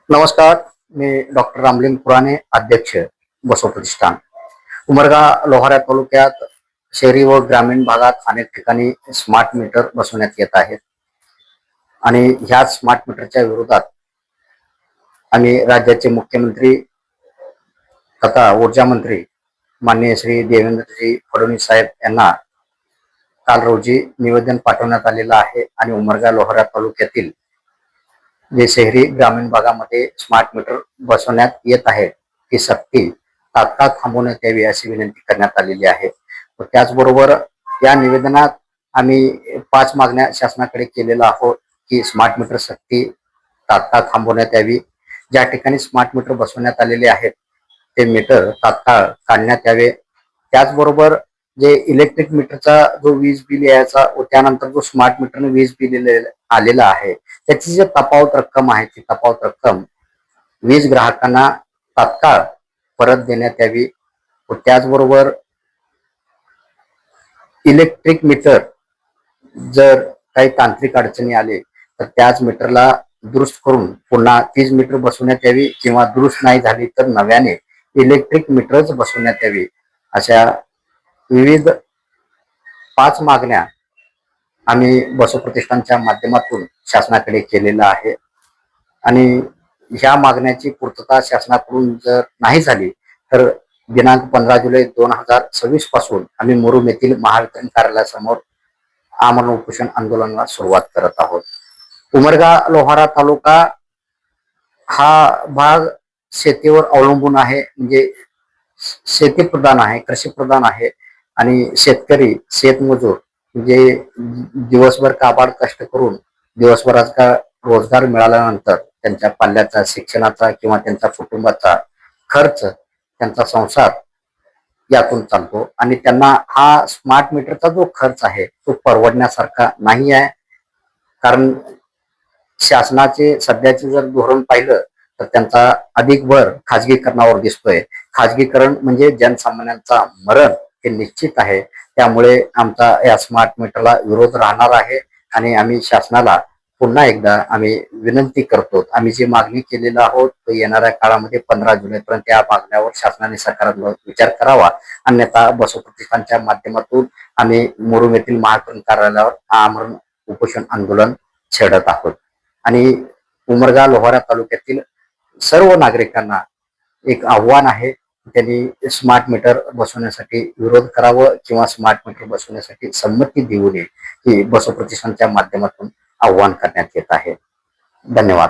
नमस्कार. मी डॉक्टर रामलिंग पुराणे, अध्यक्ष बसव प्रतिष्ठान. उमरगा लोहारा तालुक्यात शहरी व ग्रामीण भागात अनेक ठिकाणी स्मार्ट मीटर बसवण्यात येत आहेत आणि ह्या स्मार्ट मीटरच्या विरोधात आम्ही राज्याचे मुख्यमंत्री तथा ऊर्जा मंत्री माननीय श्री देवेंद्रजी फडणवीस साहेब यांना काल रोजी निवेदन पाठवण्यात आलेलं आहे आणि उमरगा लोहारा तालुक्यातील जे शहरी ग्रामीण भागामध्ये स्मार्ट मीटर बसवण्यात येत आहे ती सक्ती तात्काळ थांबवण्यात यावी अशी विनंती करण्यात आलेली आहे. त्याचबरोबर या निवेदनात आम्ही 5 मागण्या शासनाकडे केलेल्या आहोत की स्मार्ट मीटर सक्ती तात्काळ थांबवण्यात यावी, ज्या ठिकाणी स्मार्ट मीटर बसवण्यात आलेले आहेत ते मीटर तात्काळ काढण्यात यावे. त्याचबरोबर जे इलेक्ट्रिक मीटरचा जो वीज बिल यायचा व त्यानंतर जो स्मार्ट मीटरने वीज बिल आलेला आहे त्याची जी तफावत रक्कम आहे ती तफावत रक्कम वीज ग्राहकांना तात्काळ परत देण्यात यावी. व त्याचबरोबर इलेक्ट्रिक मीटर जर काही तांत्रिक अडचणी आले तर त्याच मीटरला दुरुस्त करून पुन्हा तीच मीटर बसवण्यात यावी किंवा दुरुस्त नाही झाली तर नव्याने इलेक्ट्रिक मीटरच बसवण्यात यावी. अशा विविध 5 मागण्या आम्ही बसव प्रतिष्ठानच्या माध्यमातून शासनाकडे केलेला आहे आणि ह्या मागण्याची पूर्तता शासनाकडून जर नाही झाली तर दिनांक 15 जुलै 2026 पासून आम्ही मुरुम येथील महावितरण कार्यालयासमोर आमरण उपोषण आंदोलनाला सुरुवात करत आहोत. उमरगा लोहारा तालुका हा भाग शेतीवर अवलंबून आहे, म्हणजे शेती प्रधान आहे, कृषी प्रधान आहे आणि शेतकरी शेतमजूर म्हणजे दिवसभर काबाड कष्ट करून दिवसभराचा रोजगार मिळाल्यानंतर त्यांच्या पाल्याचा शिक्षणाचा किंवा त्यांच्या कुटुंबाचा खर्च त्यांचा संसार यातून चालतो आणि त्यांना हा स्मार्ट मीटरचा जो खर्च आहे तो परवडण्यासारखा नाही आहे. कारण शासनाचे सध्याचे जर धोरण पाहिलं तर त्यांचा अधिक भर खाजगीकरणावर दिसतोय. खाजगीकरण म्हणजे जनसामान्यांचा मरण हे निश्चित आहे. त्यामुळे आमचा या स्मार्ट मीटरला विरोध राहणार आहे आणि आम्ही शासनाला पुन्हा एकदा आम्ही विनंती करतो. आम्ही जी मागणी केलेली आहोत येणाऱ्या काळामध्ये 15 जुलैपर्यंत या मागण्यावर शासनाने सकारात्मक विचार करावा, अन्यथा बसव प्रतिष्ठानच्या माध्यमातून आम्ही मुरुम येथील महावितरण कार्यालयावर आमरण उपोषण आंदोलन छेडत आहोत. आणि उमरगा लोहारा तालुक्यातील सर्व नागरिकांना एक आव्हान आहे, त्यांनी स्मार्ट मीटर बसवण्यासाठी विरोध करावं किंवा स्मार्ट मीटर बसवण्यासाठी संमती देऊ नये ही बसव प्रतिष्ठानच्या माध्यमातून आव्हान करण्यात येत आहे. धन्यवाद.